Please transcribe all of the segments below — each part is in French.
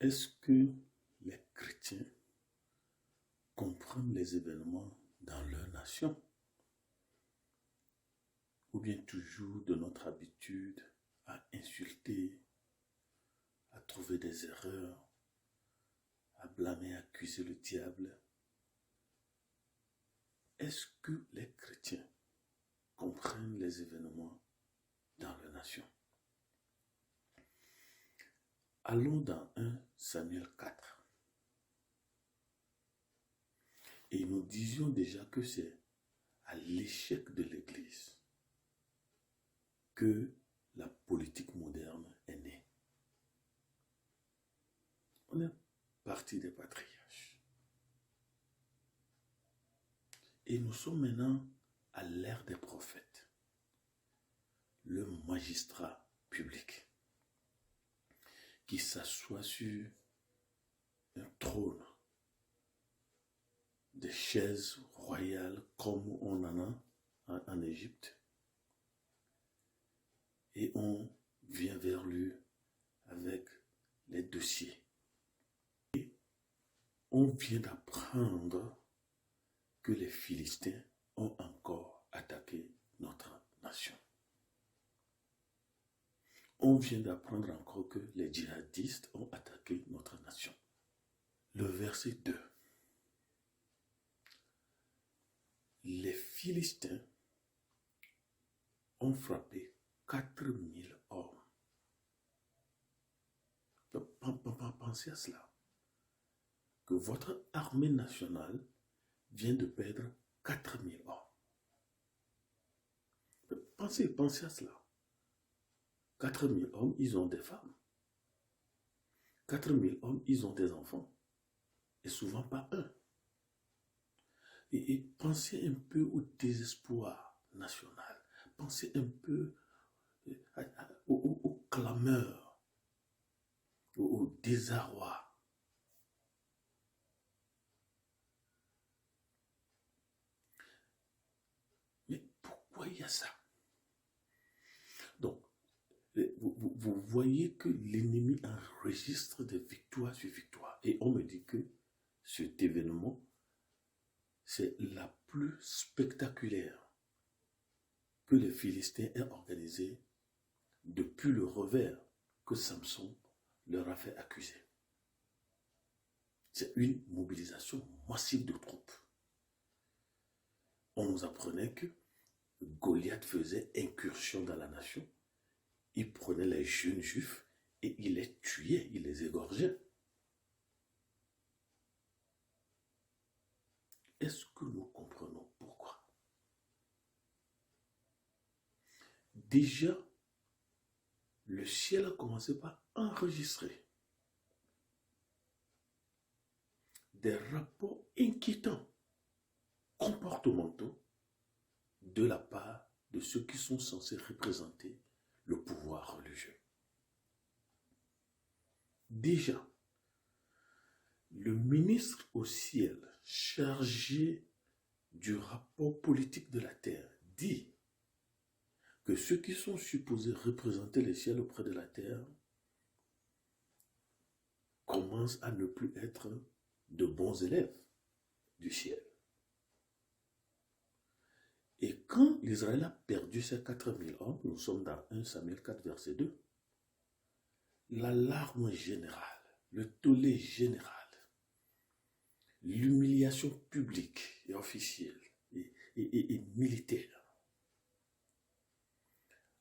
Est-ce que les chrétiens comprennent les événements dans leur nation? Ou bien toujours de notre habitude à insulter, à trouver des erreurs, à blâmer, à accuser le diable? Est-ce que les chrétiens comprennent les événements dans leur nation? Allons dans 1 Samuel 4. Et nous disions déjà que c'est à l'échec de l'Église que la politique moderne est née. On est parti des patriarches. Et nous sommes maintenant à l'ère des prophètes, le magistrat public qui s'assoit sur un trône, des chaises royales comme on en a en Égypte. Et on vient vers lui avec les dossiers. Et on vient d'apprendre que les Philistins ont encore attaqué notre nation. On vient d'apprendre encore que les djihadistes ont attaqué notre nation. Le verset 2. Les Philistins ont frappé 4000 hommes. Pensez à cela. Que votre armée nationale vient de perdre 4000 hommes. Pensez à cela. 4000 hommes, ils ont des femmes. 4000 hommes, ils ont des enfants. Et souvent pas un. Et pensez un peu au désespoir national. Pensez un peu aux clameurs, au désarroi. Mais pourquoi il y a ça? Donc, vous voyez que l'ennemi enregistre des victoires sur victoires. Et on me dit que cet événement, c'est la plus spectaculaire que les Philistins aient organisée depuis le revers que Samson leur a fait accuser. C'est une mobilisation massive de troupes. On nous apprenait que Goliath faisait incursion dans la nation. Il prenait les jeunes juifs et il les tuait, il les égorgeait. Est-ce que nous comprenons pourquoi? Déjà, le ciel a commencé par enregistrer des rapports inquiétants, comportementaux, de la part de ceux qui sont censés représenter le pouvoir religieux. Déjà, le ministre au ciel chargé du rapport politique de la terre dit que ceux qui sont supposés représenter le ciel auprès de la terre commencent à ne plus être de bons élèves du ciel. Et quand l'Israël a perdu ses 4000 hommes, nous sommes dans 1 Samuel 4, verset 2, l'alarme générale, le tollé général, l'humiliation publique et officielle et militaire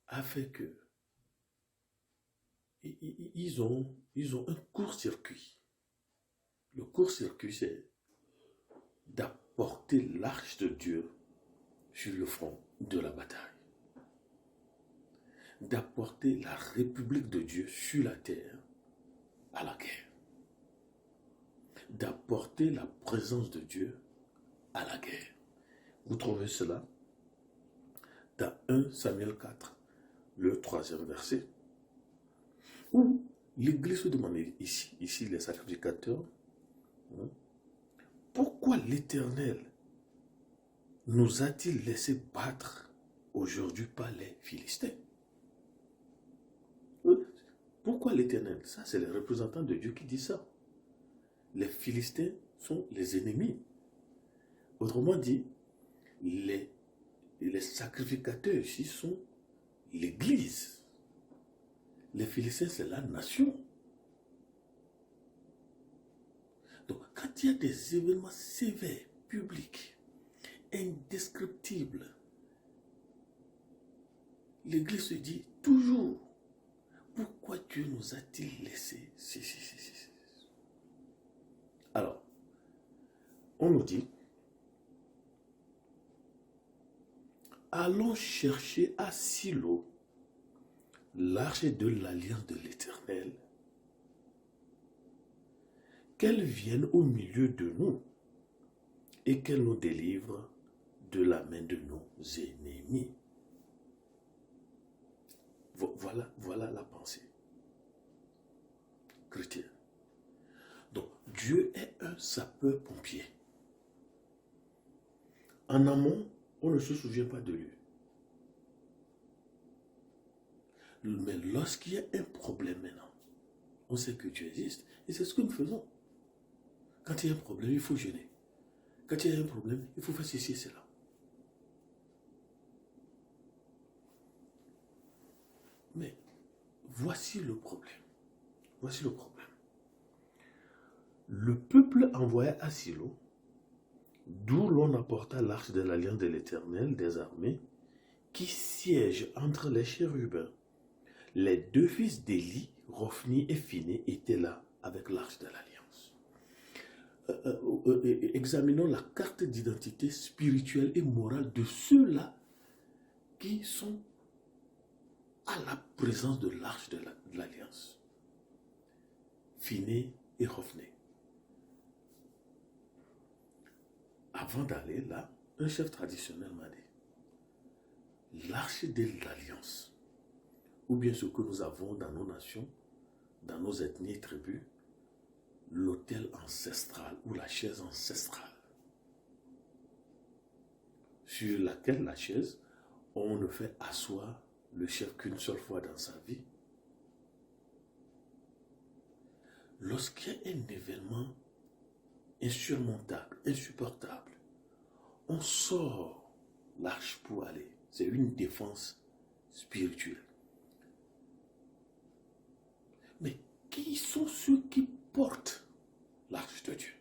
a fait que ils ont un court-circuit. Le court-circuit, c'est d'apporter l'arche de Dieu sur le front de la bataille, d'apporter la République de Dieu sur la terre à la guerre, d'apporter la présence de Dieu à la guerre. Vous trouvez cela dans 1 Samuel 4, le 3e verset, où l'Église se demande ici les sacrificateurs, pourquoi l'Éternel nous a-t-il laissé battre aujourd'hui par les Philistins? Pourquoi l'Éternel? Ça, c'est les représentants de Dieu qui disent ça. Les Philistins sont les ennemis. Autrement dit, les sacrificateurs ici sont l'Église. Les Philistins, c'est la nation. Donc, quand il y a des événements sévères, publics, indescriptibles, l'Église se dit toujours, pourquoi Dieu nous a-t-il laissé? Alors, on nous dit, allons chercher à Silo l'arche de l'alliance de l'Éternel, qu'elle vienne au milieu de nous et qu'elle nous délivre de la main de nos ennemis. Voilà la pensée chrétienne. Donc, Dieu est un sapeur-pompier. En amont, on ne se souvient pas de lui. Mais lorsqu'il y a un problème maintenant, on sait que Dieu existe. Et c'est ce que nous faisons. Quand il y a un problème, il faut jeûner. Quand il y a un problème, il faut faire ceci et cela. Mais voici le problème. Voici le problème. Le peuple envoya à Silo, d'où l'on apporta l'arche de l'alliance de l'Éternel des armées, qui siège entre les chérubins. Les deux fils d'Élie, Rophni et Phiné, étaient là avec l'arche de l'alliance. Examinons la carte d'identité spirituelle et morale de ceux-là qui sont à la présence de l'arche de l'alliance. Phiné et Rophni. Avant d'aller là, un chef traditionnel m'a dit, l'arche de l'alliance, ou bien ce que nous avons dans nos nations, dans nos ethnies et tribus, l'autel ancestral ou la chaise ancestrale, sur laquelle la chaise, on ne fait asseoir le chef qu'une seule fois dans sa vie. Lorsqu'il y a un événement insurmontable, insupportable, on sort l'arche pour aller. C'est une défense spirituelle. Mais qui sont ceux qui portent l'arche de Dieu?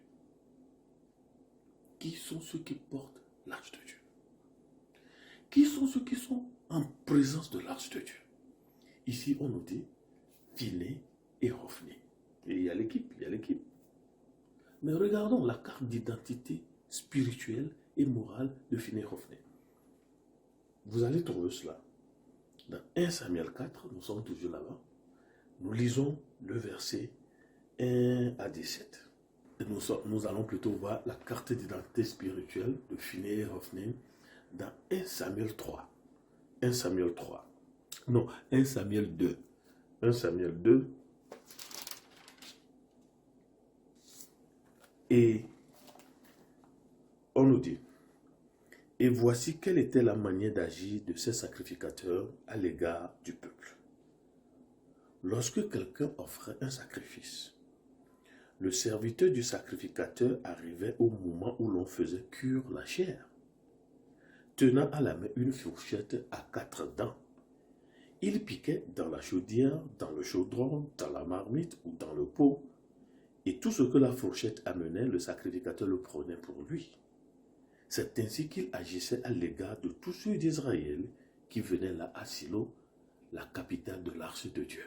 Qui sont ceux qui portent l'arche de Dieu? Qui sont ceux qui sont en présence de l'arche de Dieu? Ici, on nous dit Phiné et Rophni. Et il y a l'équipe, Mais regardons la carte d'identité spirituelle et morale de Phiné et Rophni. Vous allez trouver cela. Dans 1 Samuel 4, nous sommes toujours là-bas. Nous lisons le verset 1 à 17. Et nous allons plutôt voir la carte d'identité spirituelle de Phiné et Rophni dans 1 Samuel 3. 1 Samuel 3. Non, 1 Samuel 2. 1 Samuel 2. Et on nous dit, et voici quelle était la manière d'agir de ces sacrificateurs à l'égard du peuple. Lorsque quelqu'un offrait un sacrifice, le serviteur du sacrificateur arrivait au moment où l'on faisait cuire la chair, tenant à la main une fourchette à 4 dents. Il piquait dans la chaudière, dans le chaudron, dans la marmite ou dans le pot, et tout ce que la fourchette amenait, le sacrificateur le prenait pour lui. C'est ainsi qu'il agissait à l'égard de tous ceux d'Israël qui venaient là à Silo, la capitale de l'arche de Dieu.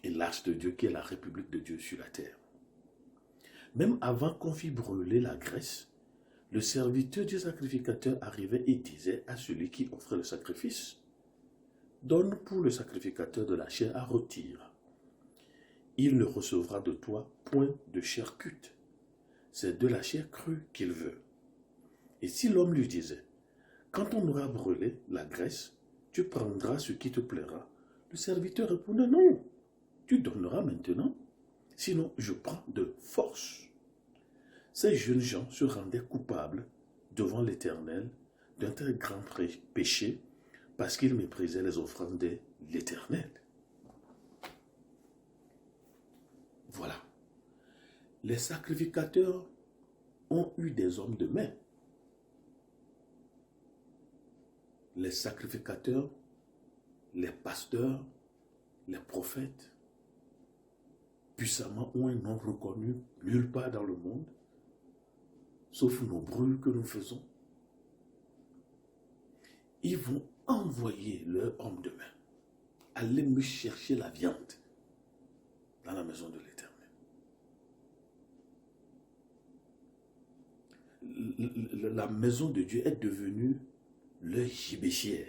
Et l'arche de Dieu qui est la République de Dieu sur la terre. Même avant qu'on fît brûler la graisse, le serviteur du sacrificateur arrivait et disait à celui qui offrait le sacrifice, « Donne pour le sacrificateur de la chair à rôtir. Il ne recevra de toi point de chair cuite. C'est de la chair crue qu'il veut. » Et si l'homme lui disait, « Quand on aura brûlé la graisse, tu prendras ce qui te plaira. » Le serviteur répondait, « Non, tu donneras maintenant, sinon je prends de force. » Ces jeunes gens se rendaient coupables devant l'Éternel d'un très grand péché parce qu'ils méprisaient les offrandes de l'Éternel. Voilà. Les sacrificateurs ont eu des hommes de main. Les sacrificateurs, les pasteurs, les prophètes, puissamment ont un nom reconnu nulle part dans le monde, sauf nos brûles que nous faisons. Ils vont envoyer leur homme de main. Allez me chercher la viande dans la maison de l'Éternel. La maison de Dieu est devenue leur gibecière.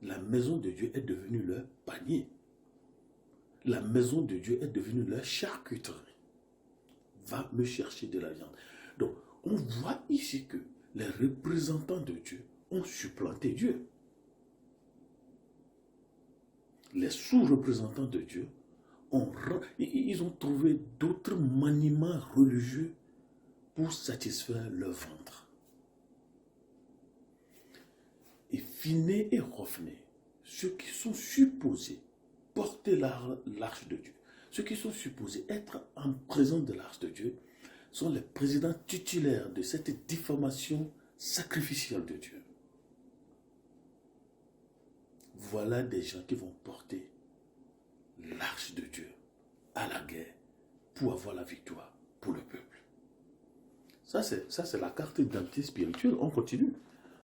La maison de Dieu est devenue leur panier. La maison de Dieu est devenue leur charcuterie. Va me chercher de la viande. Donc, on voit ici que les représentants de Dieu ont supplanté Dieu. Les sous-représentants de Dieu ils ont trouvé d'autres maniements religieux pour satisfaire leur ventre. Et Finé et Hophné, ceux qui sont supposés porter l'arche de Dieu, ceux qui sont supposés être en présence de l'arche de Dieu, sont les présidents titulaires de cette diffamation sacrificielle de Dieu. Voilà des gens qui vont porter l'arche de Dieu à la guerre pour avoir la victoire pour le peuple. Ça, c'est la carte d'identité spirituelle. On continue.